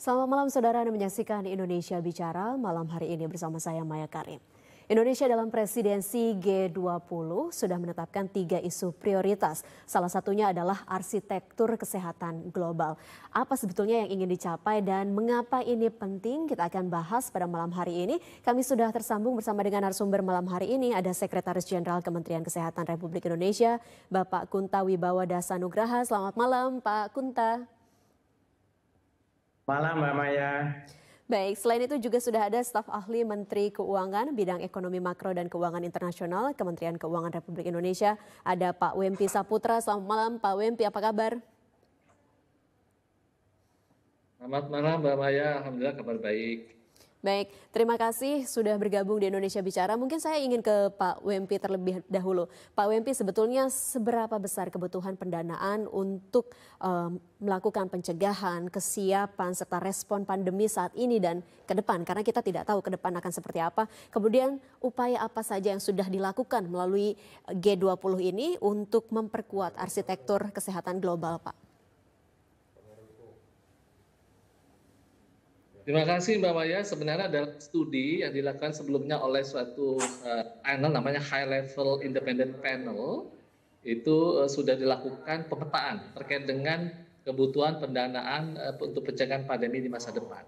Selamat malam saudara, Anda menyaksikan Indonesia Bicara malam hari ini bersama saya Maya Karim. Indonesia dalam presidensi G20 sudah menetapkan 3 isu prioritas. Salah satunya adalah arsitektur kesehatan global. Apa sebetulnya yang ingin dicapai dan mengapa ini penting? Kita akan bahas pada malam hari ini. Kami sudah tersambung bersama dengan narasumber malam hari ini. Ada Sekretaris Jenderal Kementerian Kesehatan Republik Indonesia, Bapak Kunta Wibawa Dasanugraha. Selamat malam Pak Kunta. Malam Mbak Maya. Baik, selain itu juga sudah ada staf ahli Menteri Keuangan bidang ekonomi makro dan keuangan internasional Kementerian Keuangan Republik Indonesia. Ada Pak Wempi Saputra. Selamat malam Pak Wempi, apa kabar? Selamat malam Mbak Maya, alhamdulillah kabar baik. Baik, terima kasih sudah bergabung di Indonesia Bicara. Mungkin saya ingin ke Pak Wempi terlebih dahulu. Pak Wempi, sebetulnya seberapa besar kebutuhan pendanaan untuk melakukan pencegahan, kesiapan, serta respon pandemi saat ini dan ke depan? Karena kita tidak tahu ke depan akan seperti apa. Kemudian upaya apa saja yang sudah dilakukan melalui G20 ini untuk memperkuat arsitektur kesehatan global, Pak? Terima kasih Mbak Maya. Sebenarnya dalam studi yang dilakukan sebelumnya oleh suatu panel namanya High Level Independent Panel, itu sudah dilakukan pemetaan terkait dengan kebutuhan pendanaan untuk pencegahan pandemi di masa depan.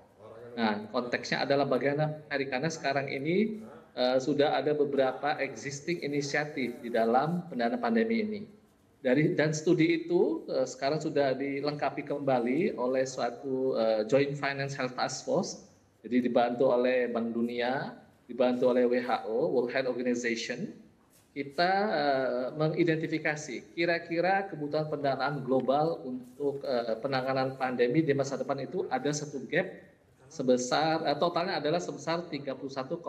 Nah, konteksnya adalah bagaimana karena sekarang ini sudah ada beberapa existing inisiatif di dalam pendanaan pandemi ini. Dan studi itu sekarang sudah dilengkapi kembali oleh suatu Joint Finance Health Task Force, jadi dibantu oleh Bank Dunia, dibantu oleh WHO, World Health Organization. Kita mengidentifikasi kira-kira kebutuhan pendanaan global untuk penanganan pandemi di masa depan itu ada satu gap sebesar, totalnya adalah sebesar 31,1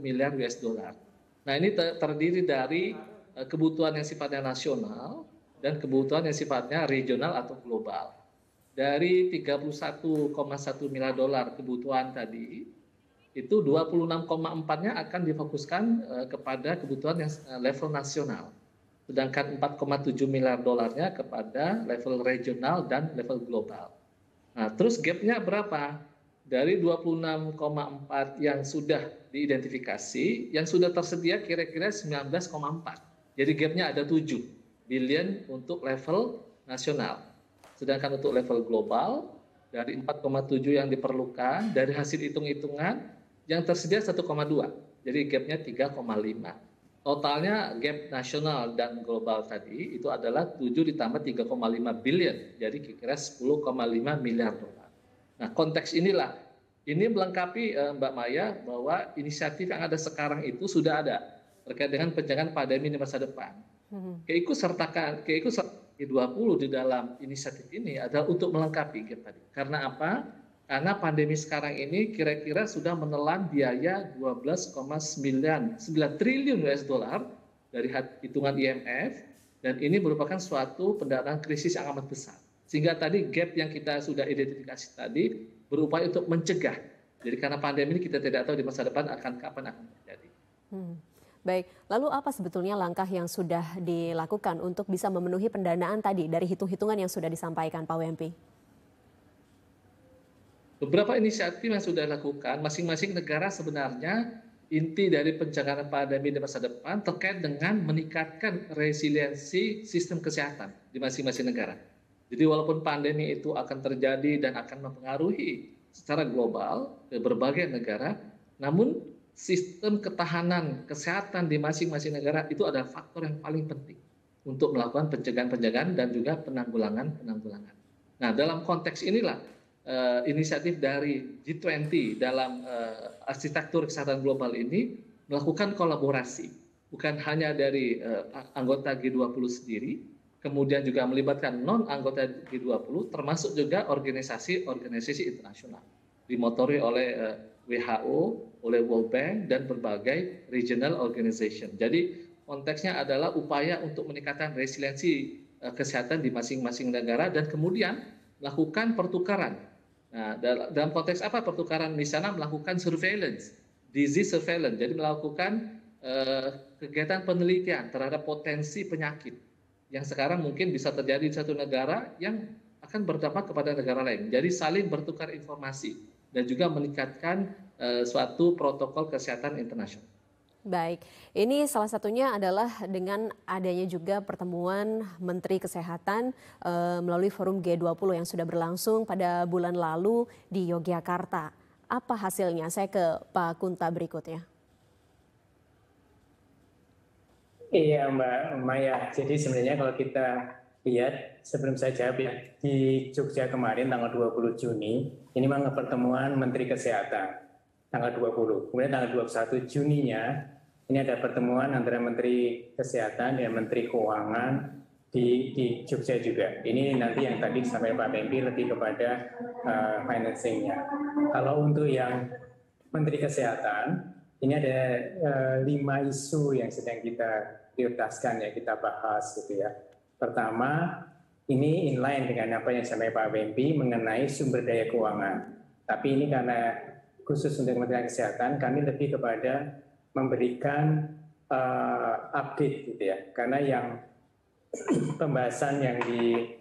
miliar US dollar. Nah, ini terdiri dari kebutuhan yang sifatnya nasional dan kebutuhan yang sifatnya regional atau global. Dari 31,1 miliar dolar kebutuhan tadi, itu 26,4-nya akan difokuskan kepada kebutuhan yang level nasional. Sedangkan 4,7 miliar dolarnya kepada level regional dan level global. Nah, terus gap-nya berapa? Dari 26,4 yang sudah diidentifikasi, yang sudah tersedia kira-kira 19,4. Jadi gap-nya ada 7 billion untuk level nasional. Sedangkan untuk level global, dari 4,7 yang diperlukan, dari hasil hitung-hitungan, yang tersedia 1,2. Jadi gap-nya 3,5. Totalnya gap nasional dan global tadi itu adalah 7 ditambah 3,5 billion. Jadi kira-kira 10,5 miliar dolar. Nah, konteks inilah, ini melengkapi Mbak Maya bahwa inisiatif yang ada sekarang itu sudah ada terkait dengan pencegahan pandemi di masa depan. Keikutsertaan G20 di dalam inisiatif ini adalah untuk melengkapi gap tadi. Karena apa? Karena pandemi sekarang ini kira-kira sudah menelan biaya 12,9 triliun US dollar dari hitungan IMF, dan ini merupakan suatu pendanaan krisis yang amat besar. Sehingga tadi gap yang kita sudah identifikasi tadi berupaya untuk mencegah. Jadi karena pandemi ini kita tidak tahu di masa depan kapan akan terjadi. Baik, lalu apa sebetulnya langkah yang sudah dilakukan untuk bisa memenuhi pendanaan tadi dari hitung-hitungan yang sudah disampaikan Pak Wempi? Beberapa inisiatif yang sudah dilakukan, masing-masing negara sebenarnya inti dari pencegahan pandemi di masa depan terkait dengan meningkatkan resiliensi sistem kesehatan di masing-masing negara. Jadi walaupun pandemi itu akan terjadi dan akan mempengaruhi secara global ke berbagai negara, namun sistem ketahanan kesehatan di masing-masing negara itu adalah faktor yang paling penting untuk melakukan pencegahan-pencegahan dan juga penanggulangan. Nah, dalam konteks inilah inisiatif dari G20 dalam arsitektur kesehatan global ini melakukan kolaborasi, bukan hanya dari anggota G20 sendiri, kemudian juga melibatkan non-anggota G20, termasuk juga organisasi internasional, dimotori oleh WHO, oleh World Bank, dan berbagai regional organization. Jadi konteksnya adalah upaya untuk meningkatkan resiliensi kesehatan di masing-masing negara dan kemudian melakukan pertukaran. Nah, dalam konteks apa pertukaran? Di sana melakukan surveillance, disease surveillance, jadi melakukan kegiatan penelitian terhadap potensi penyakit yang sekarang mungkin bisa terjadi di satu negara yang akan berdampak kepada negara lain. Jadi saling bertukar informasi dan juga meningkatkan suatu protokol kesehatan internasional. Baik, ini salah satunya adalah dengan adanya juga pertemuan Menteri Kesehatan melalui forum G20 yang sudah berlangsung pada bulan lalu di Yogyakarta. Apa hasilnya? Saya ke Pak Kunta berikutnya. Iya Mbak Maya, jadi sebenarnya kalau kita lihat, sebelum saya jawab ya, di Jogja kemarin tanggal 20 Juni, ini memang pertemuan Menteri Kesehatan, tanggal 20. Kemudian tanggal 21 Juninya, ini ada pertemuan antara Menteri Kesehatan dan Menteri Keuangan di Jogja juga. Ini nanti yang tadi disampaikan Pak Bengki lebih kepada financing-nya. Kalau untuk yang Menteri Kesehatan, ini ada 5 isu yang sedang kita prioritaskan ya, kita bahas gitu ya. Pertama, ini inline dengan apa yang disampaikan Pak Bengki mengenai sumber daya keuangan. Tapi ini karena khusus untuk Kementerian Kesehatan, kami lebih kepada memberikan update gitu ya, karena yang pembahasan yang di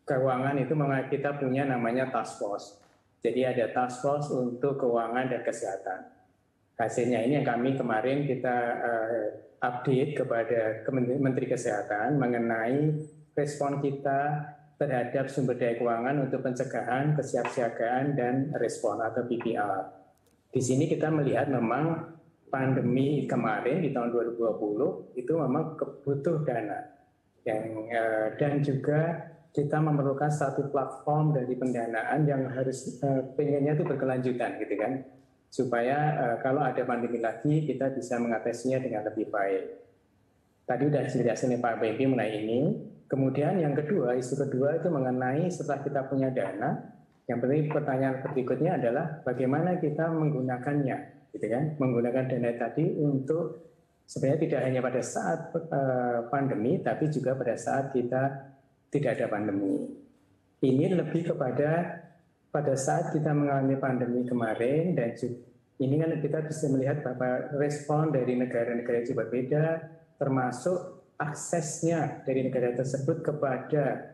keuangan itu kita punya namanya task force. Jadi ada task force untuk keuangan dan kesehatan. Hasilnya ini yang kami kemarin kita update kepada Menteri Kesehatan mengenai respon kita terhadap sumber daya keuangan untuk pencegahan, kesiapsiagaan, dan respon atau PPR. Di sini kita melihat memang pandemi kemarin di tahun 2020 itu memang butuh dana dan juga kita memerlukan satu platform dari pendanaan yang harus pengennya itu berkelanjutan gitu kan, supaya kalau ada pandemi lagi kita bisa mengatasinya dengan lebih baik. Tadi sudah dijelasin Pak Bengki mengenai ini. Kemudian yang kedua, isu kedua itu mengenai setelah kita punya dana, yang penting pertanyaan berikutnya adalah bagaimana kita menggunakannya. Gitu kan, menggunakan dana tadi untuk sebenarnya tidak hanya pada saat pandemi, tapi juga pada saat kita tidak ada pandemi. Ini lebih kepada pada saat kita mengalami pandemi kemarin, dan ini kan kita bisa melihat bahwa respon dari negara-negara yang berbeda, termasuk aksesnya dari negara tersebut kepada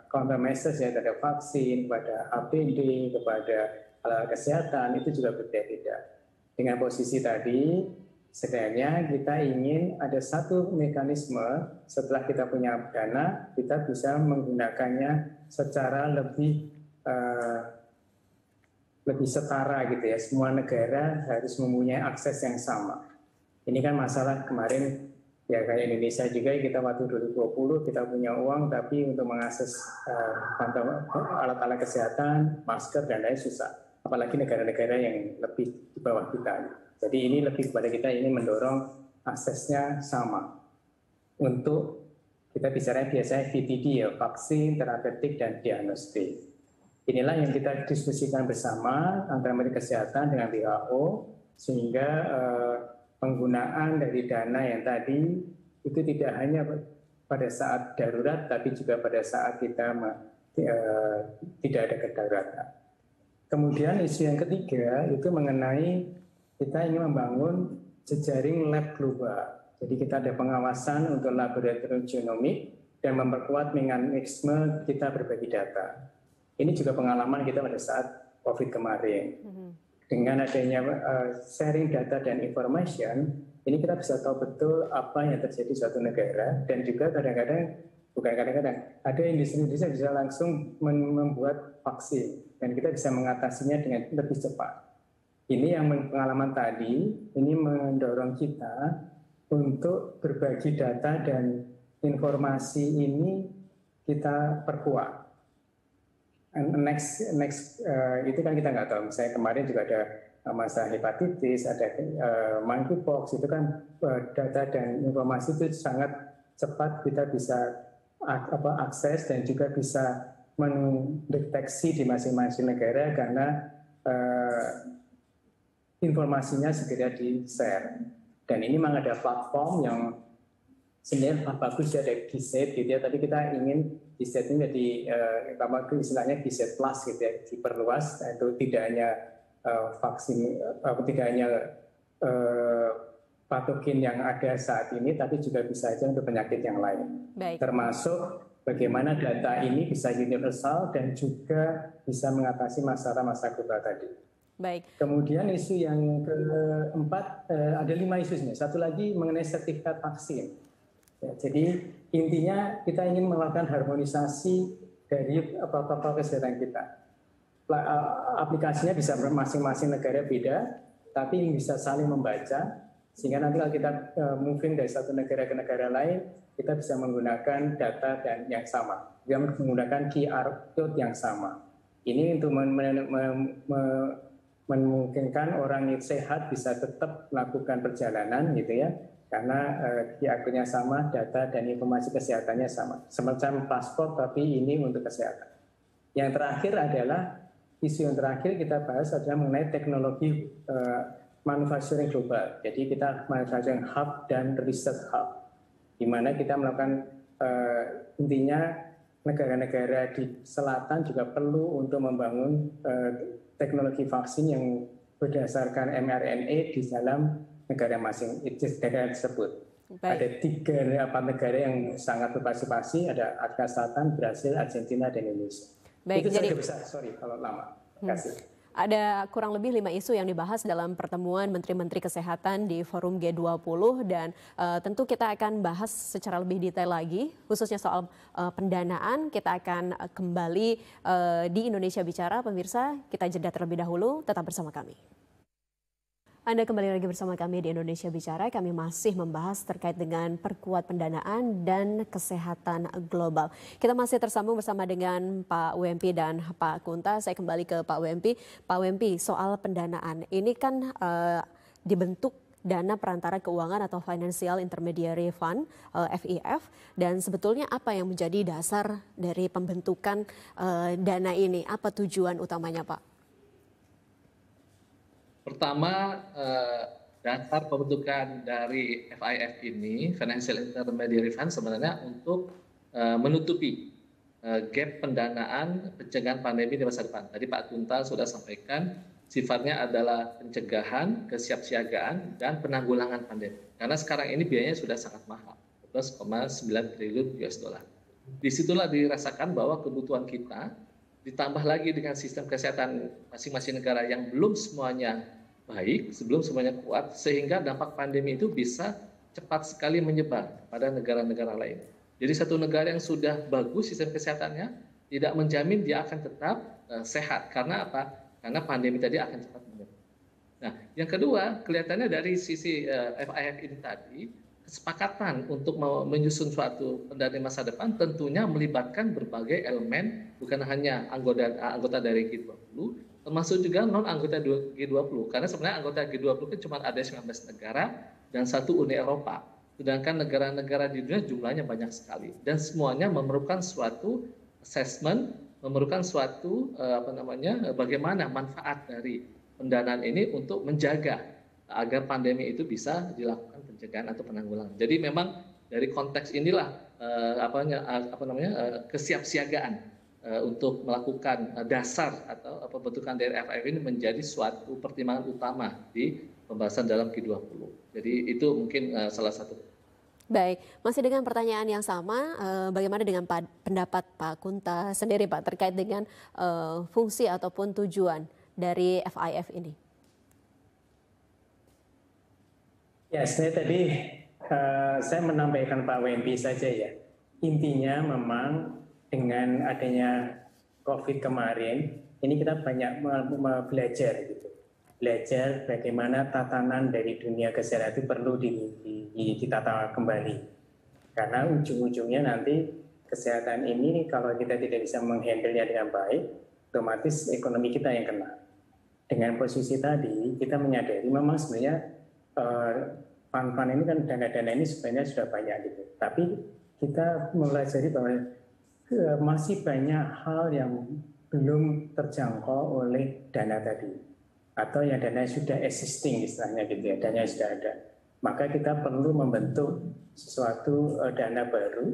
countermeasures ya, terhadap vaksin, kepada APD, kepada alat kesehatan, itu juga berbeda-beda. Dengan posisi tadi, sebenarnya kita ingin ada satu mekanisme setelah kita punya dana, kita bisa menggunakannya secara lebih setara gitu ya. Semua negara harus mempunyai akses yang sama. Ini kan masalah kemarin ya kayak Indonesia juga, kita waktu 2020 kita punya uang tapi untuk mengakses alat-alat kesehatan, masker dan lain susah. Apalagi negara-negara yang lebih di bawah kita. Jadi ini lebih kepada kita ini mendorong aksesnya sama. Untuk kita bicara biasanya VTD ya, vaksin, terapeutik, dan diagnostik. Inilah yang kita diskusikan bersama antara Menteri Kesehatan dengan WHO, sehingga penggunaan dari dana yang tadi itu tidak hanya pada saat darurat, tapi juga pada saat kita tidak ada kedaruratan. Kemudian isu yang ketiga itu mengenai kita ingin membangun jejaring lab global. Jadi kita ada pengawasan untuk laboratorium genomik dan memperkuat mekanisme kita berbagi data. Ini juga pengalaman kita pada saat COVID kemarin. Dengan adanya sharing data dan information, ini kita bisa tahu betul apa yang terjadi di suatu negara, dan juga ada industri-industri yang bisa langsung membuat vaksin dan kita bisa mengatasinya dengan lebih cepat. Ini yang pengalaman tadi, ini mendorong kita untuk berbagi data dan informasi ini kita perkuat. Next itu kan kita nggak tahu. Misalnya kemarin juga ada masalah hepatitis, ada monkeypox, itu kan data dan informasi itu sangat cepat kita bisa akses dan juga bisa mendeteksi di masing-masing negara karena informasinya segera di-share. Dan ini memang ada platform yang sebenarnya bagus ya, ada GISAID gitu ya. Tadi kita ingin GISAID ini jadi istilahnya GISAID Plus gitu ya, diperluas, itu tidak hanya vaksin, tidak hanya patogen yang ada saat ini, tapi juga bisa saja untuk penyakit yang lain. Baik. Termasuk bagaimana data ini bisa universal dan juga bisa mengatasi masalah-masalah global tadi. Baik. Kemudian isu yang keempat, ada 5 isu sebenarnya. Satu lagi mengenai sertifikat vaksin. Ya, jadi intinya kita ingin melakukan harmonisasi dari protokol kesehatan kita. Aplikasinya bisa masing-masing negara beda, tapi bisa saling membaca, sehingga nanti kalau kita moving dari satu negara ke negara lain, kita bisa menggunakan data dan yang sama, kita menggunakan QR code yang sama. Ini untuk memungkinkan orang yang sehat bisa tetap melakukan perjalanan gitu ya, karena QR code-nya sama, data dan informasi kesehatannya sama. Semacam paspor tapi ini untuk kesehatan. Yang terakhir adalah, isu yang terakhir kita bahas adalah mengenai teknologi manufacturing global. Jadi kita manufacturing hub dan research hub, di mana kita melakukan intinya negara-negara di selatan juga perlu untuk membangun teknologi vaksin yang berdasarkan mRNA di dalam negara negara tersebut. Baik. Ada 3 negara yang sangat berpartisipasi, ada Afrika Selatan, Brasil, Argentina, dan Indonesia. Baik, itu jadi besar, sorry kalau lama. Terima kasih. Ada kurang lebih 5 isu yang dibahas dalam pertemuan Menteri-Menteri Kesehatan di Forum G20 dan tentu kita akan bahas secara lebih detail lagi, khususnya soal pendanaan. Kita akan kembali di Indonesia Bicara, pemirsa. Kita jeda terlebih dahulu, tetap bersama kami. Anda kembali lagi bersama kami di Indonesia Bicara. Kami masih membahas terkait dengan perkuat pendanaan dan kesehatan global. Kita masih tersambung bersama dengan Pak Wempi dan Pak Kunta. Saya kembali ke Pak Wempi. Pak Wempi, soal pendanaan ini kan dibentuk dana perantara keuangan atau Financial Intermediary Fund, FIF. Dan sebetulnya apa yang menjadi dasar dari pembentukan dana ini? Apa tujuan utamanya, Pak? Pertama, dasar pembentukan dari FIF ini, Financial Intermediary Fund, sebenarnya untuk menutupi gap pendanaan pencegahan pandemi di masa depan. Tadi Pak Kunta sudah sampaikan, sifatnya adalah pencegahan, kesiapsiagaan, dan penanggulangan pandemi. Karena sekarang ini biayanya sudah sangat mahal, 12,9 triliun US dollar. Disitulah dirasakan bahwa kebutuhan kita, ditambah lagi dengan sistem kesehatan masing-masing negara yang belum semuanya baik, sebelum semuanya kuat, sehingga dampak pandemi itu bisa cepat sekali menyebar pada negara-negara lain. Jadi satu negara yang sudah bagus sistem kesehatannya tidak menjamin dia akan tetap sehat. Karena apa? Karena pandemi tadi akan cepat menyebar. Nah, yang kedua, kelihatannya dari sisi FIF ini tadi, kesepakatan untuk menyusun suatu pendanaan masa depan tentunya melibatkan berbagai elemen, bukan hanya anggota dari G20, termasuk juga non-anggota G20. Karena sebenarnya anggota G20 kan cuma ada 19 negara dan 1 Uni Eropa. Sedangkan negara-negara di dunia jumlahnya banyak sekali. Dan semuanya memerlukan suatu assessment, memerlukan suatu bagaimana manfaat dari pendanaan ini untuk menjaga agar pandemi itu bisa dilakukan pencegahan atau penanggulangan. Jadi memang dari konteks inilah kesiapsiagaan untuk melakukan dasar atau pembentukan dari FIF ini menjadi suatu pertimbangan utama di pembahasan dalam G20. Jadi itu mungkin salah satu. Baik, masih dengan pertanyaan yang sama, bagaimana dengan pendapat Pak Kunta sendiri, Pak, terkait dengan fungsi ataupun tujuan dari FIF ini? Ya, sebenarnya tadi saya menambahkan Pak Wempi saja ya. Intinya memang dengan adanya COVID kemarin, ini kita banyak belajar gitu. Belajar bagaimana tatanan dari dunia kesehatan itu perlu ditata kembali. Karena ujung-ujungnya nanti kesehatan ini kalau kita tidak bisa menghandle-nya dengan baik, otomatis ekonomi kita yang kena. Dengan posisi tadi, kita menyadari memang sebenarnya fund-fund ini kan dana-dana ini sebenarnya sudah banyak gitu. Tapi kita mempelajari bahwa masih banyak hal yang belum terjangkau oleh dana tadi. Atau yang dana sudah existing istilahnya gitu ya, dana sudah ada. Maka kita perlu membentuk sesuatu dana baru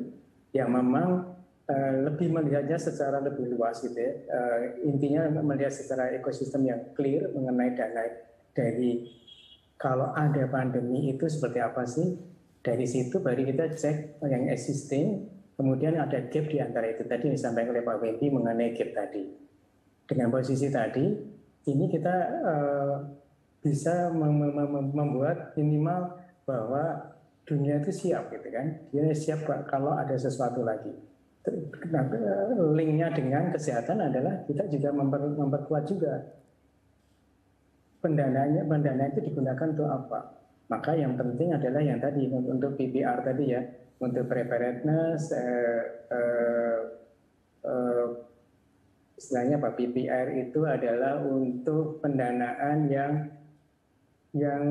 yang memang lebih melihatnya secara lebih luas gitu ya. Intinya melihat secara ekosistem yang clear mengenai dana dari kalau ada pandemi itu seperti apa sih? Dari situ baru kita cek yang existing, Kemudian ada gap di antara itu tadi yang disampaikan oleh Pak Wempi mengenai gap tadi. Dengan posisi tadi, ini kita bisa membuat minimal bahwa dunia itu siap gitu kan. Dia siap kalau ada sesuatu lagi. Linknya dengan kesehatan adalah kita juga memperkuat juga pendanaan itu digunakan untuk apa. Maka yang penting adalah yang tadi untuk PPR tadi ya, untuk preparedness, istilahnya Pak, PPR itu adalah untuk pendanaan yang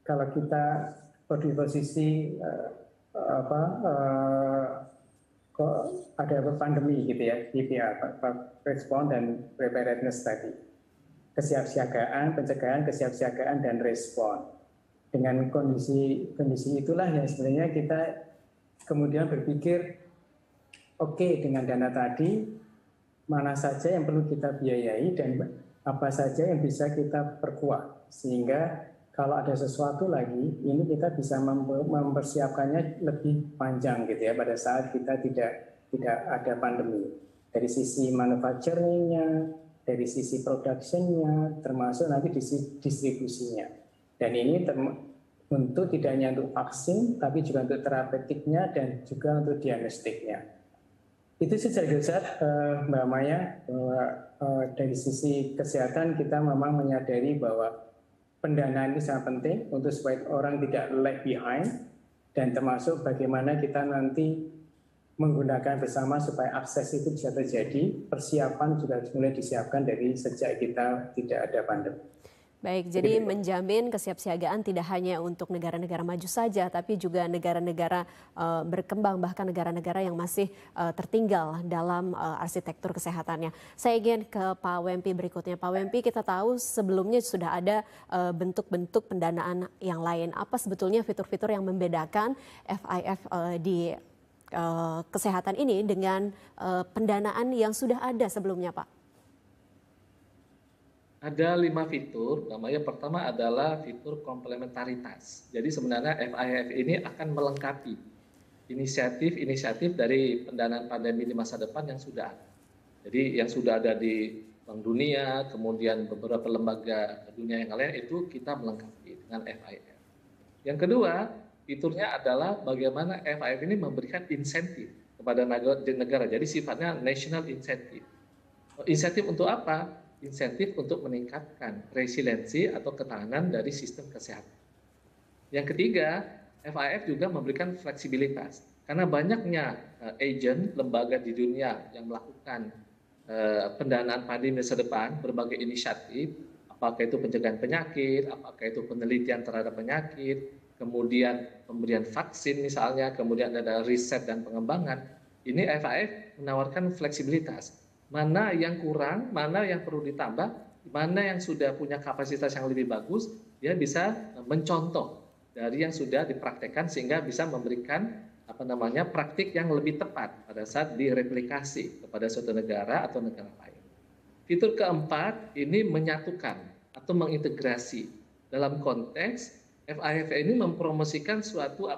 kalau kita di posisi kok ada pandemi gitu ya, PPR, respon dan preparedness tadi, kesiapsiagaan, pencegahan, kesiapsiagaan dan respon. Dengan kondisi itulah yang sebenarnya kita kemudian berpikir, oke, dengan dana tadi mana saja yang perlu kita biayai dan apa saja yang bisa kita perkuat, sehingga kalau ada sesuatu lagi ini kita bisa mempersiapkannya lebih panjang gitu ya, pada saat kita tidak ada pandemi, dari sisi manufacturing-nya, dari sisi production-nya, termasuk nanti distribusinya. Dan ini untuk tidak hanya untuk vaksin, tapi juga untuk terapeutiknya dan juga untuk diagnostiknya. Itu secara besar Mbak Maya, bahwa dari sisi kesehatan kita memang menyadari bahwa pendanaan itu sangat penting untuk supaya orang tidak lag behind, dan termasuk bagaimana kita nanti menggunakan bersama supaya akses itu bisa terjadi. Persiapan juga mulai disiapkan dari sejak kita tidak ada pandemi. Baik, jadi menjamin kesiapsiagaan tidak hanya untuk negara-negara maju saja, tapi juga negara-negara berkembang, bahkan negara-negara yang masih tertinggal dalam arsitektur kesehatannya. Saya ingin ke Pak Wempi berikutnya. Pak Wempi, kita tahu sebelumnya sudah ada bentuk-bentuk pendanaan yang lain. Apa sebetulnya fitur-fitur yang membedakan FIF di kesehatan ini dengan pendanaan yang sudah ada sebelumnya, Pak? Ada 5 fitur, namanya pertama adalah fitur komplementaritas. Jadi sebenarnya FIF ini akan melengkapi inisiatif-inisiatif dari pendanaan pandemi di masa depan yang sudah ada. Jadi yang sudah ada di Bank Dunia, kemudian beberapa lembaga dunia yang lain, itu kita melengkapi dengan FIF. Yang kedua, fiturnya adalah bagaimana FIF ini memberikan insentif kepada negara. Jadi sifatnya national incentive. Insentif untuk apa? Insentif untuk meningkatkan resiliensi atau ketahanan dari sistem kesehatan. Yang ketiga, FIF juga memberikan fleksibilitas. Karena banyaknya agent, lembaga di dunia yang melakukan pendanaan pandemi masa depan, berbagai inisiatif, apakah itu pencegahan penyakit, apakah itu penelitian terhadap penyakit, kemudian pemberian vaksin misalnya, kemudian ada riset dan pengembangan. Ini FIF menawarkan fleksibilitas. Mana yang kurang, mana yang perlu ditambah, mana yang sudah punya kapasitas yang lebih bagus, dia bisa mencontoh dari yang sudah dipraktekkan sehingga bisa memberikan praktik yang lebih tepat pada saat direplikasi kepada suatu negara atau negara lain. Fitur keempat ini menyatukan atau mengintegrasi dalam konteks FIF ini mempromosikan suatu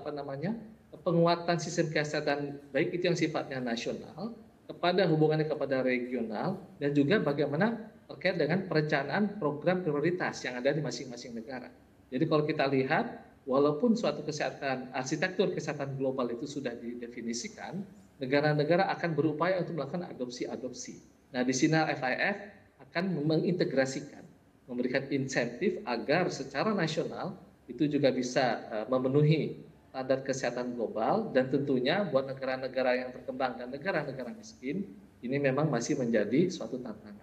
penguatan sistem kesehatan, baik itu yang sifatnya nasional, kepada hubungannya kepada regional, dan juga bagaimana terkait dengan perencanaan program prioritas yang ada di masing-masing negara. Jadi kalau kita lihat, walaupun suatu arsitektur kesehatan global itu sudah didefinisikan, negara-negara akan berupaya untuk melakukan adopsi. Nah, di sini FIF akan mengintegrasikan, memberikan insentif agar secara nasional itu juga bisa memenuhi standar kesehatan global, dan tentunya buat negara-negara yang berkembang dan negara-negara miskin, ini memang masih menjadi suatu tantangan.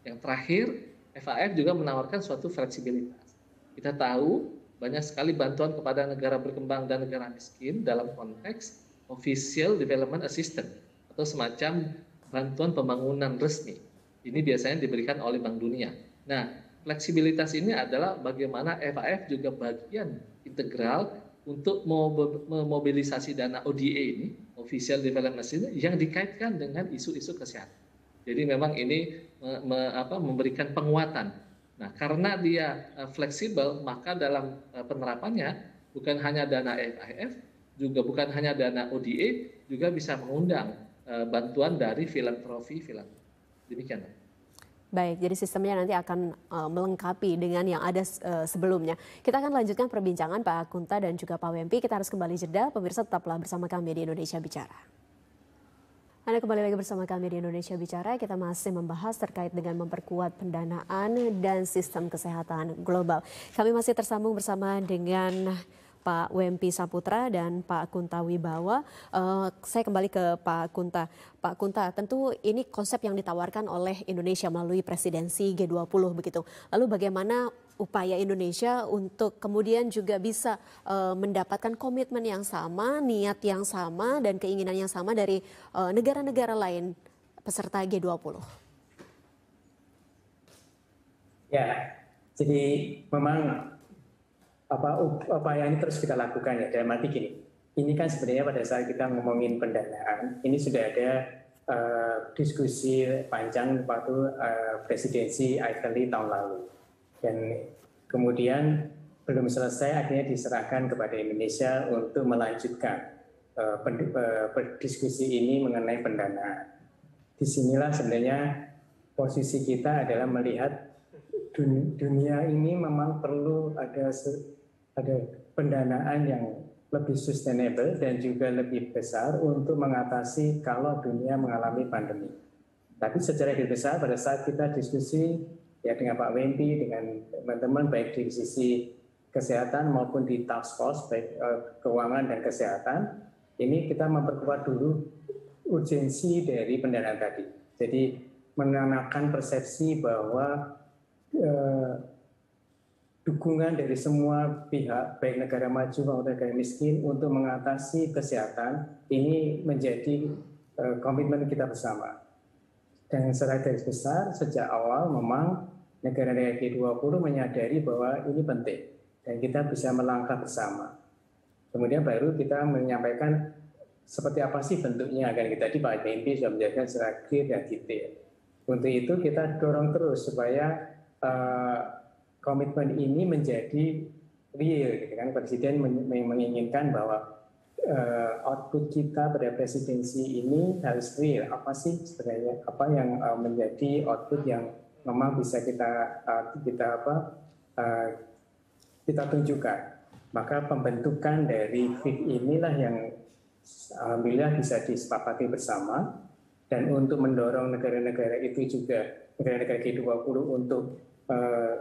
Yang terakhir, FIF juga menawarkan suatu fleksibilitas. Kita tahu banyak sekali bantuan kepada negara berkembang dan negara miskin dalam konteks Official Development Assistance atau semacam bantuan pembangunan resmi. Ini biasanya diberikan oleh Bank Dunia. Nah, fleksibilitas ini adalah bagaimana FIF juga bagian integral untuk memobilisasi dana ODA ini, Official Development Assistance, yang dikaitkan dengan isu-isu kesehatan. Jadi memang ini memberikan penguatan. Nah, karena dia fleksibel, maka dalam penerapannya bukan hanya dana FIF, juga bukan hanya dana ODA, juga bisa mengundang bantuan dari filantropi. Demikian. Baik, jadi sistemnya nanti akan melengkapi dengan yang ada sebelumnya. Kita akan lanjutkan perbincangan Pak Kunta dan juga Pak Wempi. Kita harus kembali jeda, pemirsa tetaplah bersama kami di Indonesia Bicara. Anda kembali lagi bersama kami di Indonesia Bicara. Kita masih membahas terkait dengan memperkuat pendanaan dan sistem kesehatan global. Kami masih tersambung bersama dengan Pak Wempi Saputra dan Pak Kunta Wibawa. Saya kembali ke Pak Kunta. Pak Kunta, tentu ini konsep yang ditawarkan oleh Indonesia melalui presidensi G20 begitu. Lalu bagaimana upaya Indonesia untuk kemudian juga bisa mendapatkan komitmen yang sama, niat yang sama, dan keinginan yang sama dari negara-negara lain peserta G20? Ya, jadi memang upaya ini terus kita lakukan ya, dalam arti gini, ini kan sebenarnya pada saat kita ngomongin pendanaan, ini sudah ada diskusi panjang waktu presidensi Italy tahun lalu, dan kemudian belum selesai, akhirnya diserahkan kepada Indonesia untuk melanjutkan diskusi ini mengenai pendanaan. Disinilah sebenarnya posisi kita adalah melihat dunia ini memang perlu ada pendanaan yang lebih sustainable dan juga lebih besar untuk mengatasi kalau dunia mengalami pandemi. Tapi secara lebih besar pada saat kita diskusi ya dengan Pak Wempi, dengan teman-teman baik di sisi kesehatan maupun di task force baik keuangan dan kesehatan, ini kita memperkuat dulu urgensi dari pendanaan tadi. Jadi menanamkan persepsi bahwa dukungan dari semua pihak, baik negara maju maupun negara miskin untuk mengatasi kesehatan, ini menjadi komitmen kita bersama. Dan secara garis besar, sejak awal memang negara-negara G20 menyadari bahwa ini penting, dan kita bisa melangkah bersama. Kemudian baru kita menyampaikan seperti apa sih bentuknya, agar kita di Pak Wempi sudah menjelaskan secara clear dan detail. Untuk itu kita dorong terus supaya komitmen ini menjadi real, gitu kan. Presiden menginginkan bahwa output kita pada presidensi ini harus real. Apa sih sebenarnya apa yang menjadi output yang memang bisa kita tunjukkan. Maka pembentukan dari FIT inilah yang alhamdulillah bisa disepakati bersama, dan untuk mendorong negara-negara itu juga negara-negara G20 untuk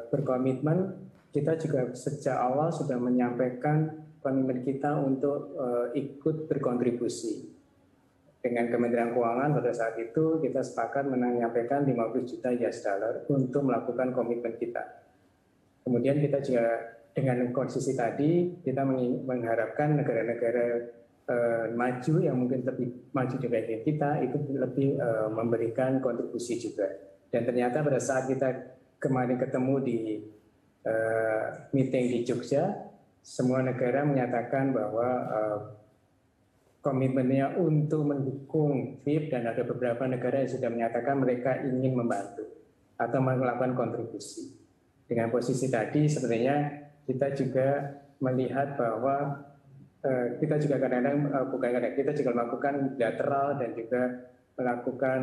berkomitmen, kita juga sejak awal sudah menyampaikan komitmen kita untuk ikut berkontribusi. Dengan Kementerian Keuangan pada saat itu kita sepakat menyampaikan 50 juta US dollar untuk melakukan komitmen kita. Kemudian kita juga dengan kondisi tadi, kita mengharapkan negara-negara maju yang mungkin lebih maju dibanding kita itu lebih memberikan kontribusi juga. Dan ternyata pada saat kita kemarin ketemu di meeting di Jogja, semua negara menyatakan bahwa komitmennya untuk mendukung FIP, dan ada beberapa negara yang sudah menyatakan mereka ingin membantu atau melakukan kontribusi. Dengan posisi tadi sebenarnya kita juga melihat bahwa kita juga kita juga melakukan bilateral dan juga melakukan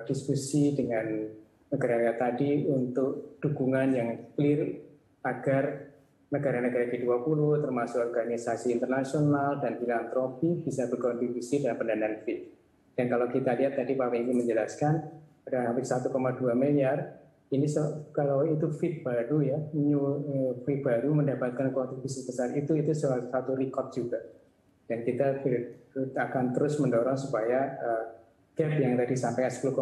diskusi dengan negara-negara tadi untuk dukungan yang clear agar negara-negara G20 termasuk organisasi internasional dan filantropi bisa berkontribusi dalam pendanaan FIT. Dan kalau kita lihat tadi Pak Wempi menjelaskan ada hampir 1,2 miliar, ini kalau itu FIT baru ya, FIT baru mendapatkan kontribusi besar itu salah satu rekod juga. Dan kita akan terus mendorong supaya gap yang tadi sampai 10,5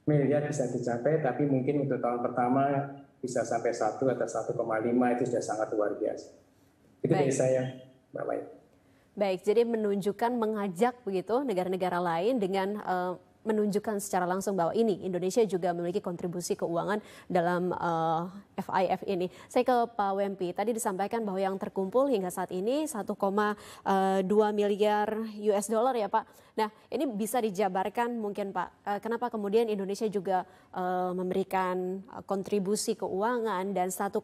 miliar bisa dicapai, tapi mungkin untuk tahun pertama bisa sampai 1 atau 1,5 itu sudah sangat luar biasa. Itu dari saya, Mbak Mai. Baik, jadi menunjukkan, mengajak begitu negara-negara lain dengan menunjukkan secara langsung bahwa ini Indonesia juga memiliki kontribusi keuangan dalam FIF ini. Saya ke Pak Wempi, tadi disampaikan bahwa yang terkumpul hingga saat ini 1,2 miliar US dollar ya Pak. Nah ini bisa dijabarkan mungkin Pak, kenapa kemudian Indonesia juga memberikan kontribusi keuangan, dan 1,2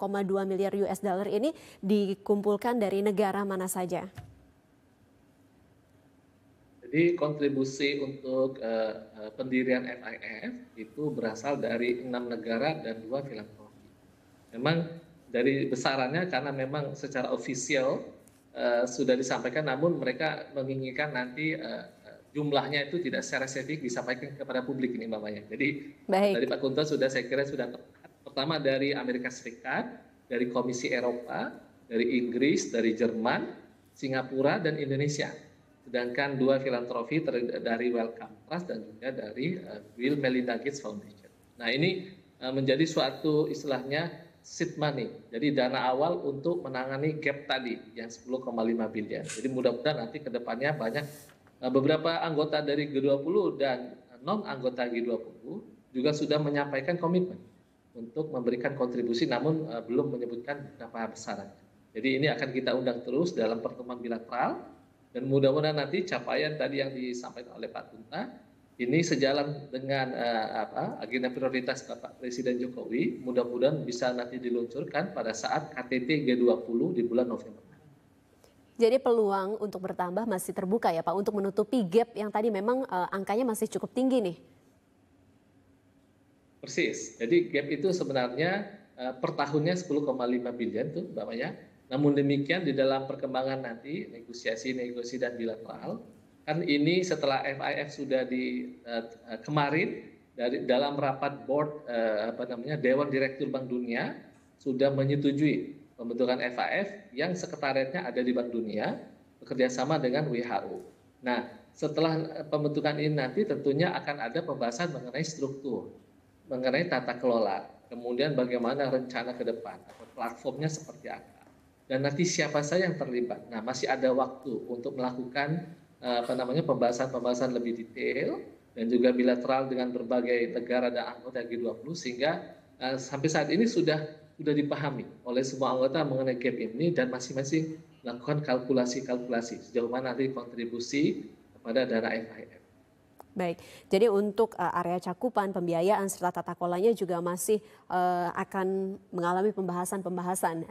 miliar US dollar ini dikumpulkan dari negara mana saja? Jadi kontribusi untuk pendirian FIF itu berasal dari 6 negara dan 2 filantropi. Memang dari besarannya karena memang secara ofisial sudah disampaikan, namun mereka menginginkan nanti jumlahnya itu tidak secara spesifik disampaikan kepada publik ini Mbak Maya. Jadi dari Pak Kunto saya kira sudah tepat. Pertama dari Amerika Serikat, dari Komisi Eropa, dari Inggris, dari Jerman, Singapura, dan Indonesia. Sedangkan 2 filantropi dari Wellcome Trust dan juga dari Bill Melinda Gates Foundation. Nah ini menjadi suatu istilahnya seed money, jadi dana awal untuk menangani gap tadi yang 10,5 billion. Jadi mudah-mudahan nanti ke depannya banyak beberapa anggota dari G20 dan non anggota G20 juga sudah menyampaikan komitmen untuk memberikan kontribusi, namun belum menyebutkan berapa besarannya. Jadi ini akan kita undang terus dalam pertemuan bilateral, dan mudah-mudahan nanti capaian tadi yang disampaikan oleh Pak Kunta ini sejalan dengan agenda prioritas Bapak Presiden Jokowi. Mudah-mudahan bisa nanti diluncurkan pada saat KTT G20 di bulan November. Jadi peluang untuk bertambah masih terbuka ya Pak, untuk menutupi gap yang tadi memang angkanya masih cukup tinggi nih. Persis, jadi gap itu sebenarnya per tahunnya 10,5 billion tuh Mbak Maya. Namun demikian di dalam perkembangan nanti negosiasi dan bilateral, kan ini setelah FIF sudah kemarin dalam rapat board Dewan Direktur Bank Dunia sudah menyetujui pembentukan FIF yang sekretariatnya ada di Bank Dunia bekerjasama dengan WHO. Nah, setelah pembentukan ini nanti tentunya akan ada pembahasan mengenai struktur, mengenai tata kelola, kemudian bagaimana rencana ke depan atau platformnya seperti apa, dan nanti siapa saja yang terlibat. Nah, masih ada waktu untuk melakukan pembahasan lebih detail dan juga bilateral dengan berbagai negara dan anggota G20, sehingga sampai saat ini sudah dipahami oleh semua anggota mengenai gap ini, dan masing-masing melakukan kalkulasi sejauh mana nanti kontribusi kepada dana FIF. Baik, jadi untuk area cakupan, pembiayaan serta tata kelolanya juga masih akan mengalami pembahasan.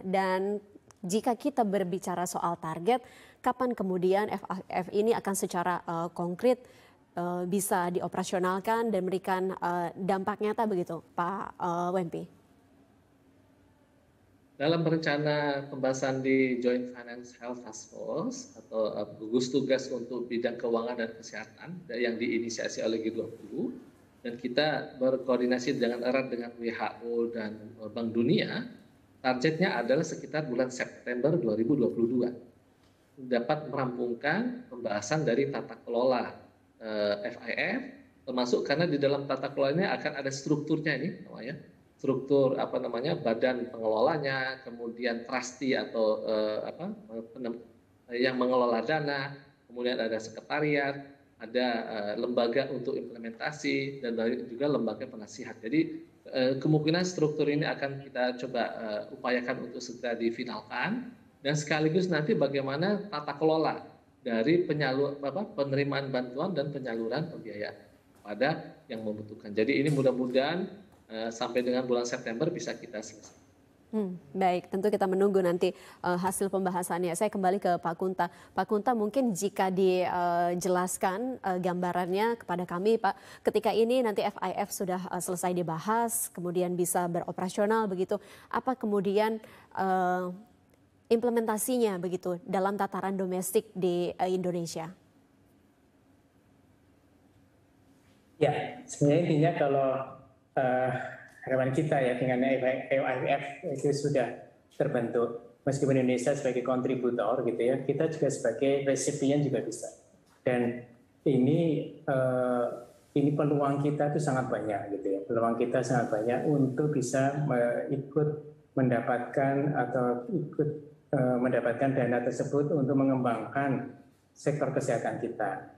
Dan jika kita berbicara soal target, kapan kemudian FIF ini akan secara konkret bisa dioperasionalkan dan memberikan dampak nyata begitu, Pak Wempi? Dalam rencana pembahasan di Joint Finance Health Task Force atau gugus tugas untuk bidang keuangan dan kesehatan yang diinisiasi oleh G20, dan kita berkoordinasi dengan erat dengan WHO dan Bank Dunia, targetnya adalah sekitar bulan September 2022 dapat merampungkan pembahasan dari tata kelola FIF, termasuk karena di dalam tata kelolanya akan ada strukturnya ini namanya. Struktur badan pengelolanya, kemudian trustee atau yang mengelola dana, kemudian ada sekretariat, ada lembaga untuk implementasi, dan juga lembaga penasihat. Jadi kemungkinan struktur ini akan kita coba upayakan untuk segera difinalkan, dan sekaligus nanti bagaimana tata kelola dari penerimaan bantuan dan penyaluran pembiayaan pada yang membutuhkan. Jadi ini mudah-mudahan sampai dengan bulan September bisa kita selesai. Baik, tentu kita menunggu nanti hasil pembahasannya. Saya kembali ke Pak Kunta. Pak Kunta, mungkin jika dijelaskan gambarannya kepada kami, Pak, ketika ini nanti FIF sudah selesai dibahas, kemudian bisa beroperasional begitu, apa kemudian implementasinya begitu dalam tataran domestik di Indonesia? Ya, sebenarnya intinya kalau harapan kita ya dengan FIF itu sudah terbentuk, meskipun Indonesia sebagai kontributor gitu ya, kita juga sebagai resipien juga bisa. Dan ini peluang kita itu sangat banyak gitu ya, peluang kita sangat banyak untuk bisa ikut mendapatkan dana tersebut untuk mengembangkan sektor kesehatan kita.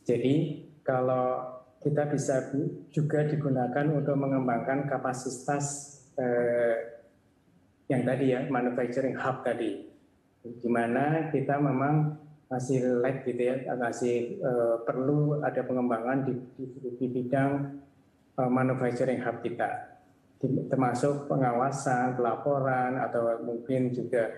Jadi kalau kita bisa juga digunakan untuk mengembangkan kapasitas yang tadi ya, manufacturing hub tadi, di mana kita memang masih lag gitu ya, masih perlu ada pengembangan di bidang manufacturing hub kita, termasuk pengawasan, pelaporan, atau mungkin juga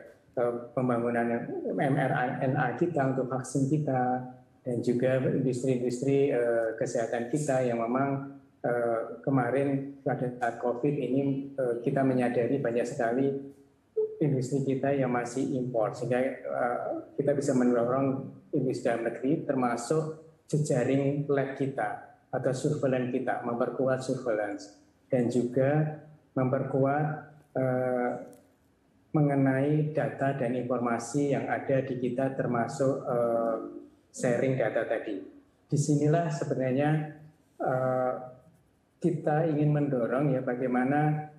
pembangunan mRNA kita untuk vaksin kita, dan juga industri-industri kesehatan kita yang memang kemarin pada saat COVID ini kita menyadari banyak sekali industri kita yang masih impor, sehingga kita bisa mendorong industri dalam negeri termasuk jejaring lab kita atau surveillance kita, memperkuat surveillance dan juga memperkuat mengenai data dan informasi yang ada di kita termasuk sharing data tadi. Disinilah sebenarnya kita ingin mendorong ya bagaimana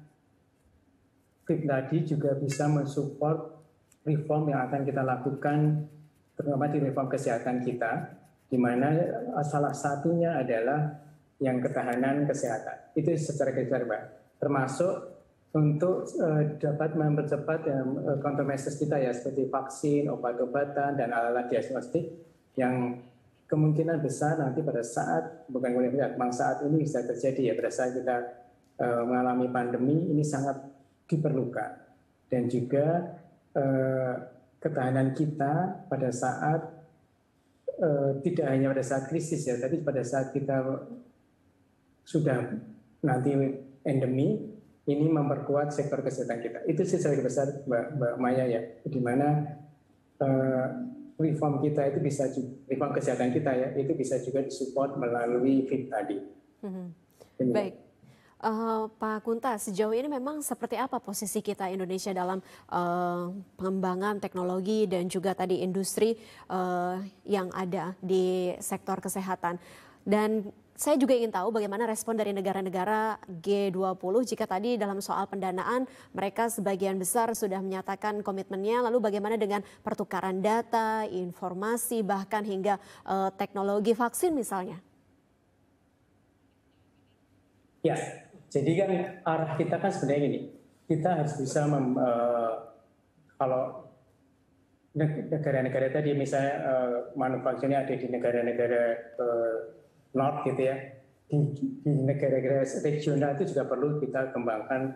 tim tadi juga bisa mensupport reform yang akan kita lakukan terutama di reform kesehatan kita, di mana salah satunya adalah yang ketahanan kesehatan. Itu secara garis Pak. Termasuk untuk dapat mempercepat countermeasures kita ya seperti vaksin, obat-obatan dan alat-alat diagnostik yang kemungkinan besar nanti pada saat memang saat ini bisa terjadi ya pada saat kita mengalami pandemi ini sangat diperlukan dan juga ketahanan kita pada saat tidak hanya pada saat krisis ya, tapi pada saat kita sudah nanti endemi ini memperkuat sektor kesehatan kita. Itu secara besar Mbak Maya ya, di mana reform kita itu bisa reform kesehatan kita ya, itu bisa juga disupport melalui FIT tadi. Baik, Pak Kunta, sejauh ini memang seperti apa posisi kita Indonesia dalam pengembangan teknologi dan juga tadi industri yang ada di sektor kesehatan? Dan saya juga ingin tahu bagaimana respon dari negara-negara G20 jika tadi dalam soal pendanaan mereka sebagian besar sudah menyatakan komitmennya, lalu bagaimana dengan pertukaran data, informasi, bahkan hingga teknologi vaksin misalnya? Ya, jadi kan arah kita kan sebenarnya ini, kita harus bisa kalau negara-negara tadi misalnya manufakturnya ada di negara-negara North gitu ya, di negara-negara regional itu juga perlu kita kembangkan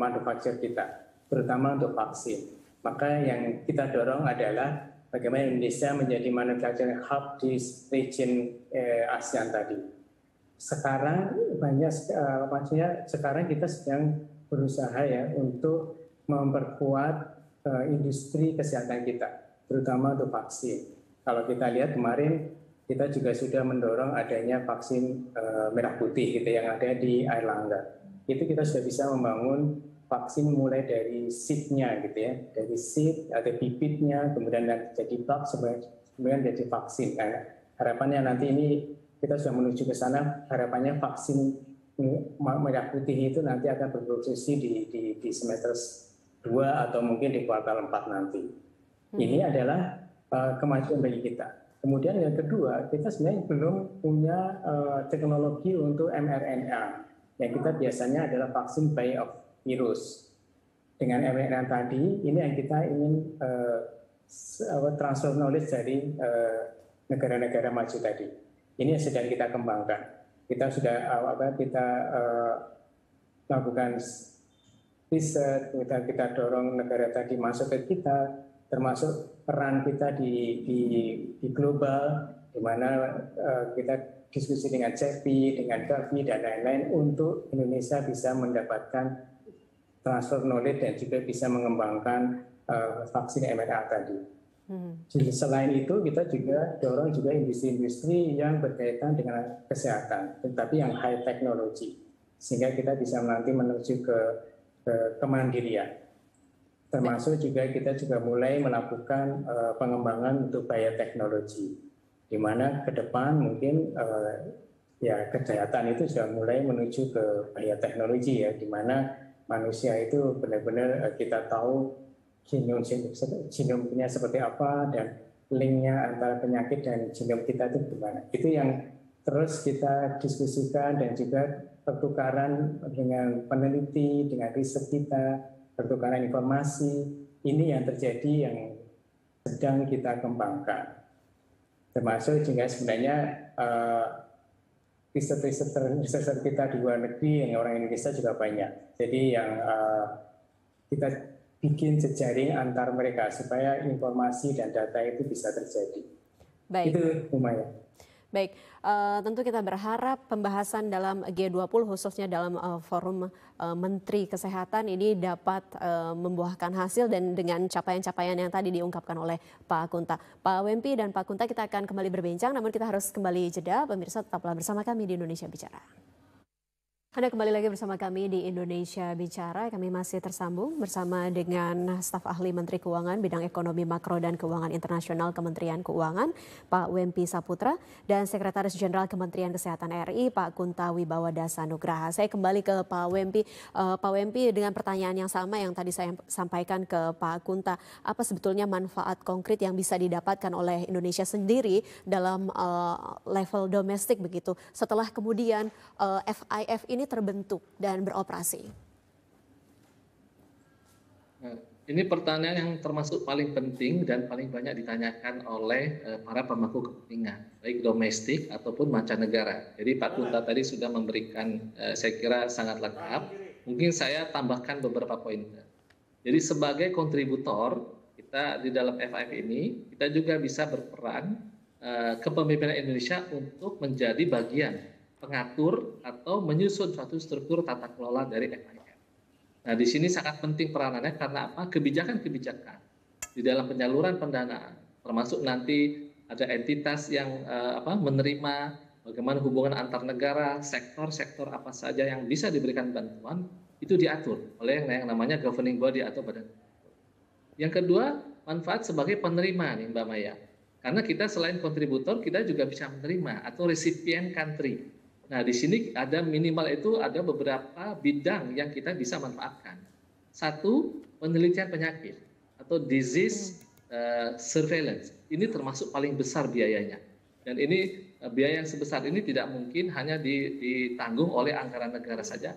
manufaktur kita, terutama untuk vaksin. Maka yang kita dorong adalah bagaimana Indonesia menjadi manufacturing hub di region ASEAN tadi. Sekarang maksudnya sekarang kita sedang berusaha ya untuk memperkuat industri kesehatan kita, terutama untuk vaksin. Kalau kita lihat kemarin kita juga sudah mendorong adanya vaksin merah putih gitu yang ada di Airlangga. Itu kita sudah bisa membangun vaksin mulai dari seed-nya gitu ya, dari seed atau bibitnya, kemudian jadi bug, kemudian jadi vaksin. Nah, harapannya nanti ini kita sudah menuju ke sana. Harapannya vaksin merah putih itu nanti akan berproduksi di semester 2 atau mungkin di kuartal 4 nanti. Ini adalah kemajuan bagi kita. Kemudian yang kedua, kita sebenarnya belum punya teknologi untuk mRNA. Yang kita biasanya adalah vaksin by of virus. Dengan mRNA tadi, ini yang kita ingin transfer knowledge dari negara-negara maju tadi. Ini yang sedang kita kembangkan. Kita sudah kita lakukan riset, kita dorong negara tadi masuk ke kita, termasuk peran kita di global, di mana kita diskusi dengan CEPI, dengan Gavi, dan lain-lain untuk Indonesia bisa mendapatkan transfer knowledge dan juga bisa mengembangkan vaksin mRNA tadi. Jadi selain itu kita juga dorong juga industri-industri yang berkaitan dengan kesehatan, tetapi yang high technology, sehingga kita bisa nanti menuju ke kemandirian. Termasuk juga kita juga mulai melakukan pengembangan untuk bioteknologi, di mana ke depan mungkin ya kesehatan itu sudah mulai menuju ke bioteknologi ya, di mana manusia itu benar-benar kita tahu genomnya seperti apa dan linknya antara penyakit dan genom kita itu gimana. Itu yang terus kita diskusikan dan juga pertukaran dengan peneliti, dengan riset kita, pertukaran informasi, ini yang terjadi yang sedang kita kembangkan. Termasuk juga sebenarnya riset-riset kita di luar negeri yang orang Indonesia juga banyak. Jadi yang kita bikin jejaring antar mereka supaya informasi dan data itu bisa terjadi. Baik. Itu lumayan. Baik, tentu kita berharap pembahasan dalam G20 khususnya dalam forum Menteri Kesehatan ini dapat membuahkan hasil dan dengan capaian-capaian yang tadi diungkapkan oleh Pak Kunta. Pak Wempi dan Pak Kunta, kita akan kembali berbincang, namun kita harus kembali jeda. Pemirsa, tetaplah bersama kami di Indonesia Bicara. Anda kembali lagi bersama kami di Indonesia Bicara. Kami masih tersambung bersama dengan staf ahli Menteri Keuangan bidang ekonomi makro dan keuangan internasional Kementerian Keuangan, Pak Wempi Saputra, dan Sekretaris Jenderal Kementerian Kesehatan RI, Pak Kunta Wibawada Sanugraha. Saya kembali ke Pak Wempi. Pak Wempi, dengan pertanyaan yang sama yang tadi saya sampaikan ke Pak Kunta, apa sebetulnya manfaat konkret yang bisa didapatkan oleh Indonesia sendiri dalam level domestik begitu setelah kemudian FIF ini terbentuk dan beroperasi? Nah, ini pertanyaan yang termasuk paling penting dan paling banyak ditanyakan oleh para pemangku kepentingan, baik domestik ataupun mancanegara. Jadi Pak Kunta tadi sudah memberikan, saya kira sangat lengkap. Mungkin saya tambahkan beberapa poin. Jadi sebagai kontributor kita di dalam FIF ini, kita juga bisa berperan kepemimpinan Indonesia untuk menjadi bagian pengatur atau menyusun suatu struktur tata kelola dari FIF. Nah, di sini sangat penting peranannya karena apa? Kebijakan-kebijakan di dalam penyaluran pendanaan, termasuk nanti ada entitas yang menerima, bagaimana hubungan antar negara, sektor-sektor apa saja yang bisa diberikan bantuan, itu diatur oleh yang namanya governing body atau badan. Yang kedua, manfaat sebagai penerima nih Mbak Maya. Karena kita selain kontributor, kita juga bisa menerima atau recipient country. Nah, di sini ada minimal itu ada beberapa bidang yang kita bisa manfaatkan. Satu, penelitian penyakit atau disease surveillance. Ini termasuk paling besar biayanya. Dan ini biaya yang sebesar ini tidak mungkin hanya ditanggung oleh anggaran negara saja.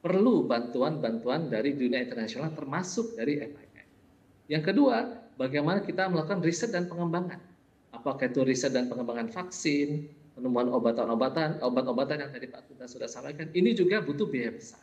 Perlu bantuan-bantuan dari dunia internasional termasuk dari FIF. Yang kedua, bagaimana kita melakukan riset dan pengembangan. Apakah itu riset dan pengembangan vaksin, penemuan obat-obatan yang tadi Pak Kunta sudah sampaikan, ini juga butuh biaya besar.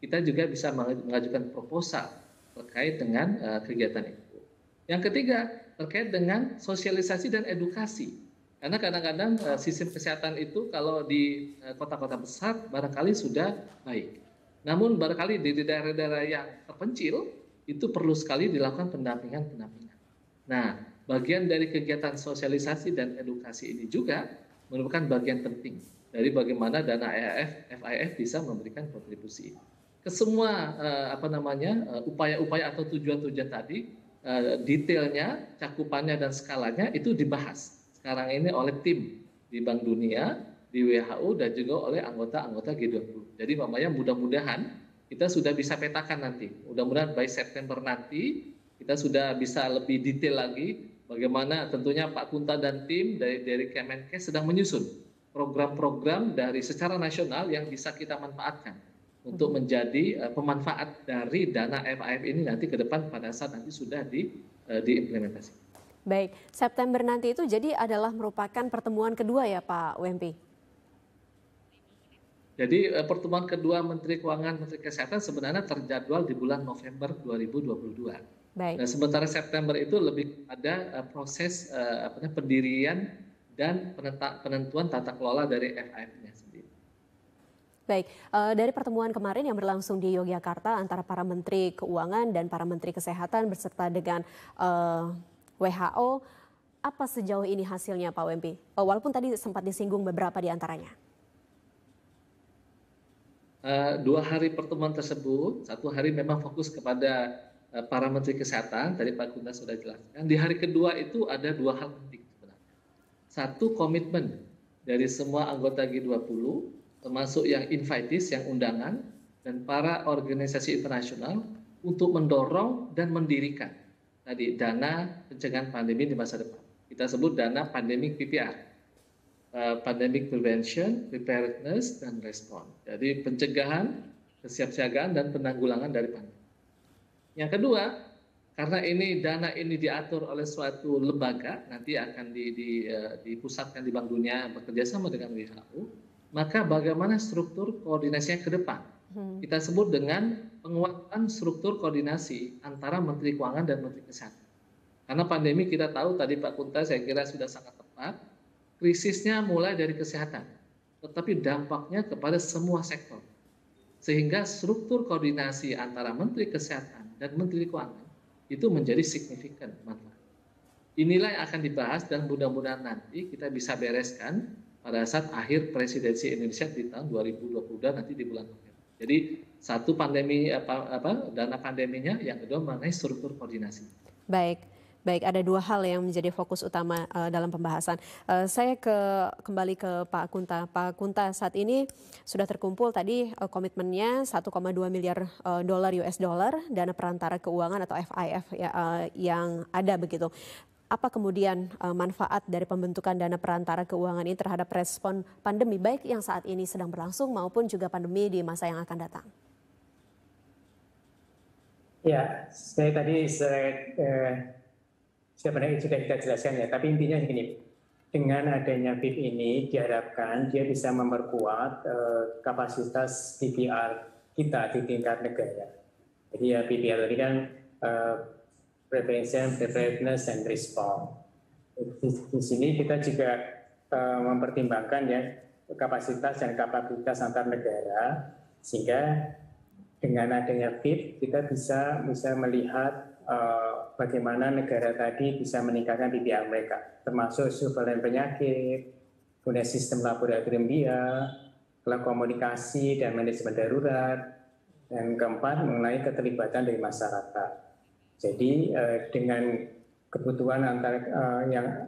Kita juga bisa mengajukan proposal terkait dengan kegiatan itu. Yang ketiga, terkait dengan sosialisasi dan edukasi. Karena kadang-kadang sistem kesehatan itu kalau di kota-kota besar barangkali sudah baik. Namun barangkali di daerah-daerah yang terpencil itu perlu sekali dilakukan pendampingan. Nah, bagian dari kegiatan sosialisasi dan edukasi ini juga merupakan bagian penting dari bagaimana dana FIF bisa memberikan kontribusi ke semua upaya-upaya atau tujuan-tujuan tadi. Detailnya, cakupannya dan skalanya itu dibahas sekarang ini oleh tim di Bank Dunia, di WHO dan juga oleh anggota-anggota G20. Jadi Mbak Maya, mudah-mudahan kita sudah bisa petakan nanti. Mudah-mudahan by September nanti kita sudah bisa lebih detail lagi bagaimana tentunya Pak Kunta dan tim dari Kemenkes sedang menyusun program-program dari secara nasional yang bisa kita manfaatkan untuk menjadi pemanfaat dari dana FIF ini nanti ke depan pada saat nanti sudah diimplementasi. Baik, September nanti itu jadi adalah merupakan pertemuan kedua ya Pak Wempi? Jadi pertemuan kedua Menteri Keuangan, Menteri Kesehatan sebenarnya terjadwal di bulan November 2022. Baik. Nah, sementara September itu lebih ada proses pendirian dan penentuan tata kelola dari FIF-nya sendiri. Baik, dari pertemuan kemarin yang berlangsung di Yogyakarta antara para Menteri Keuangan dan para Menteri Kesehatan beserta dengan WHO, apa sejauh ini hasilnya Pak Wempi? Walaupun tadi sempat disinggung beberapa di antaranya. 2 hari pertemuan tersebut, 1 hari memang fokus kepada para Menteri Kesehatan, tadi Pak Kunta sudah jelaskan. Di hari kedua itu ada 2 hal penting sebenarnya. Satu, komitmen dari semua anggota G20, termasuk yang invitees, yang undangan, dan para organisasi internasional untuk mendorong dan mendirikan tadi dana pencegahan pandemi di masa depan. Kita sebut dana pandemic PPR. Pandemic Prevention, Preparedness, dan Response. Jadi pencegahan, kesiapsiagaan, dan penanggulangan dari pandemi. Yang kedua, karena ini dana ini diatur oleh suatu lembaga, nanti akan dipusatkan di Bank Dunia bekerja sama dengan WHO, maka bagaimana struktur koordinasinya ke depan? Kita sebut dengan penguatan struktur koordinasi antara Menteri Keuangan dan Menteri Kesehatan. Karena pandemi kita tahu tadi Pak Kunta saya kira sudah sangat tepat tepat, krisisnya mulai dari kesehatan, tetapi dampaknya kepada semua sektor. Sehingga struktur koordinasi antara Menteri Kesehatan dan Menteri Keuangan itu menjadi signifikan manfaat. Inilah yang akan dibahas dan mudah-mudahan nanti kita bisa bereskan pada saat akhir presidensi Indonesia di tahun 2020 dan nanti di bulan November. Jadi satu pandemi dana pandeminya, yang kedua mengenai struktur koordinasi. Baik, baik, ada dua hal yang menjadi fokus utama dalam pembahasan. Saya kembali ke Pak Kunta. Pak Kunta, saat ini sudah terkumpul tadi komitmennya 1,2 miliar dolar US dollar dana perantara keuangan atau FIF ya, yang ada begitu. Apa kemudian manfaat dari pembentukan dana perantara keuangan ini terhadap respon pandemi baik yang saat ini sedang berlangsung maupun juga pandemi di masa yang akan datang? Ya, sebenarnya sudah kita jelaskan ya, tapi intinya begini, dengan adanya BIP ini diharapkan dia bisa memperkuat kapasitas PPR kita di tingkat negara. Jadi ya PPR tadi kan Prevention, Preparedness, and Response. Di sini kita juga mempertimbangkan ya kapasitas dan kapabilitas antar negara, sehingga dengan adanya BIP kita bisa melihat bagaimana negara tadi bisa meningkatkan PPR mereka, termasuk surveillance penyakit, kemudian sistem laboratorium dia, komunikasi dan manajemen darurat, dan keempat mengenai keterlibatan dari masyarakat. Jadi dengan kebutuhan antara yang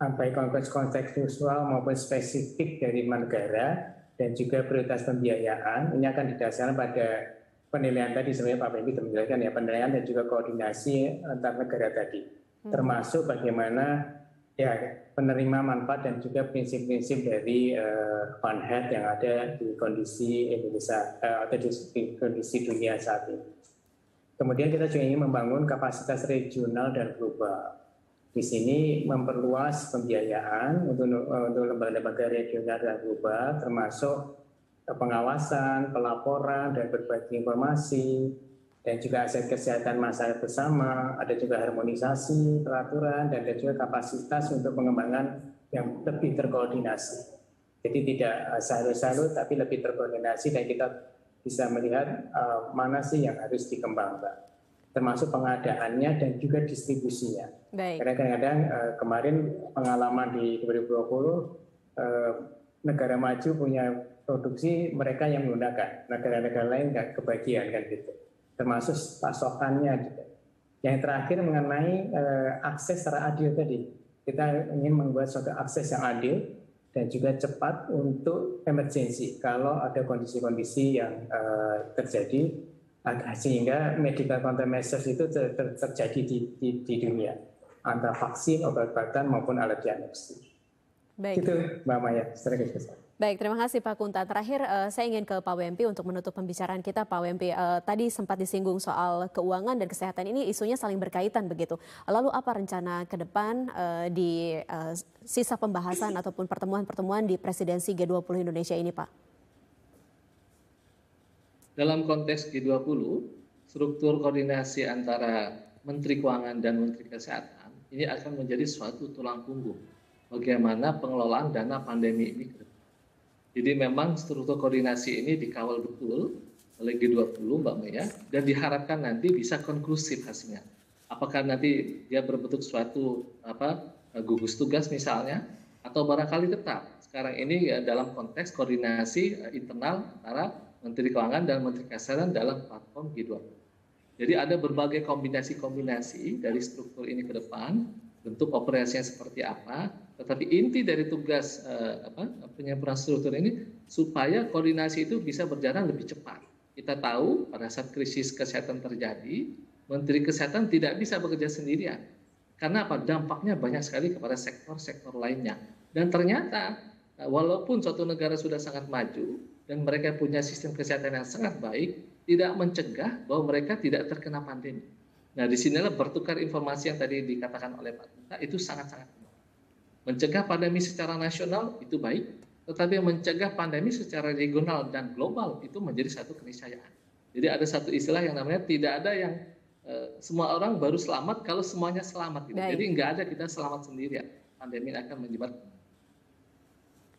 baik kontekstual maupun spesifik dari negara dan juga prioritas pembiayaan, ini akan didasarkan pada penilaian tadi sebenarnya Pak Benny sudah menjelaskan ya, penilaian dan juga koordinasi antar negara tadi, termasuk bagaimana ya penerima manfaat dan juga prinsip-prinsip dari fund head yang ada di kondisi Indonesia atau di kondisi dunia saat ini. Kemudian kita juga ingin membangun kapasitas regional dan global. Di sini memperluas pembiayaan untuk lembaga-lembaga regional dan global, termasuk pengawasan, pelaporan, dan berbagi informasi, dan juga aset kesehatan masyarakat bersama, ada juga harmonisasi peraturan, dan ada juga kapasitas untuk pengembangan yang lebih terkoordinasi. Jadi tidak silo-silo, tapi lebih terkoordinasi, dan kita bisa melihat mana sih yang harus dikembangkan, termasuk pengadaannya dan juga distribusinya. Baik. Karena kadang-kadang kemarin pengalaman di 2020 negara maju punya produksi, mereka yang menggunakan, negara-negara lain nggak kebagian kan gitu, termasuk pasokannya gitu. Yang terakhir mengenai akses secara adil tadi, kita ingin membuat suatu akses yang adil dan juga cepat untuk emergensi kalau ada kondisi-kondisi yang terjadi, sehingga medical countermeasures itu terjadi di dunia antara vaksin, obat-obatan maupun alat diagnostik. Baik. Itu Mbak Maya, strategi besar. Baik, terima kasih Pak Kunta. Terakhir saya ingin ke Pak Wempi untuk menutup pembicaraan kita. Pak Wempi, tadi sempat disinggung soal keuangan dan kesehatan, ini isunya saling berkaitan begitu. Lalu apa rencana ke depan di sisa pembahasan ataupun pertemuan-pertemuan di presidensi G20 Indonesia ini, Pak? Dalam konteks G20, struktur koordinasi antara Menteri Keuangan dan Menteri Kesehatan ini akan menjadi suatu tulang punggung bagaimana pengelolaan dana pandemi ini ke depan. Jadi memang struktur koordinasi ini dikawal betul oleh G20 Mbak Maya, dan diharapkan nanti bisa konklusif hasilnya. Apakah nanti dia berbentuk suatu gugus tugas misalnya, atau barangkali tetap sekarang ini ya, dalam konteks koordinasi internal antara Menteri Keuangan dan Menteri Kesehatan dalam platform G20. Jadi ada berbagai kombinasi-kombinasi dari struktur ini ke depan, bentuk operasinya seperti apa, tetapi inti dari tugas penyempurnaan struktur ini supaya koordinasi itu bisa berjalan lebih cepat. Kita tahu pada saat krisis kesehatan terjadi, Menteri Kesehatan tidak bisa bekerja sendirian. Karena apa? Dampaknya banyak sekali kepada sektor-sektor lainnya. Dan ternyata walaupun suatu negara sudah sangat maju dan mereka punya sistem kesehatan yang sangat baik, tidak mencegah bahwa mereka tidak terkena pandemi. Nah, disinilah bertukar informasi yang tadi dikatakan oleh Pak Kunta itu sangat-sangat penting. Mencegah pandemi secara nasional itu baik, tetapi mencegah pandemi secara regional dan global itu menjadi satu keniscayaan. Jadi ada satu istilah yang namanya tidak ada yang semua orang baru selamat kalau semuanya selamat. Gitu. Jadi nggak ada kita selamat sendirian. pandemi akan menyebar.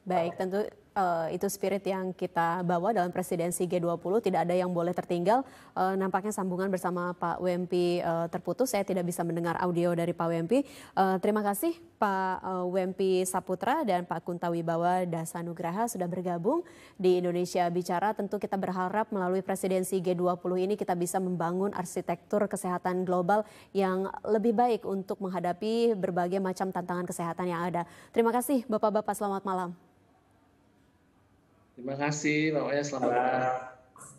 Baik, tentu itu spirit yang kita bawa dalam presidensi G20, tidak ada yang boleh tertinggal. Nampaknya sambungan bersama Pak Wempi terputus, saya tidak bisa mendengar audio dari Pak Wempi. Terima kasih Pak Wempi Saputra dan Pak Kuntawibawa Dasanugraha sudah bergabung di Indonesia Bicara. Tentu kita berharap melalui presidensi G20 ini kita bisa membangun arsitektur kesehatan global yang lebih baik untuk menghadapi berbagai macam tantangan kesehatan yang ada. Terima kasih Bapak-Bapak, selamat malam. Terima kasih, Pak Maya. Selamat malam.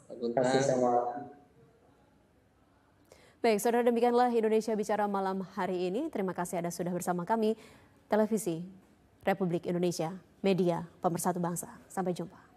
Terima kasih sama. Baik, saudara, demikianlah Indonesia Bicara malam hari ini. Terima kasih Anda sudah bersama kami. Televisi Republik Indonesia, media pemersatu bangsa. Sampai jumpa.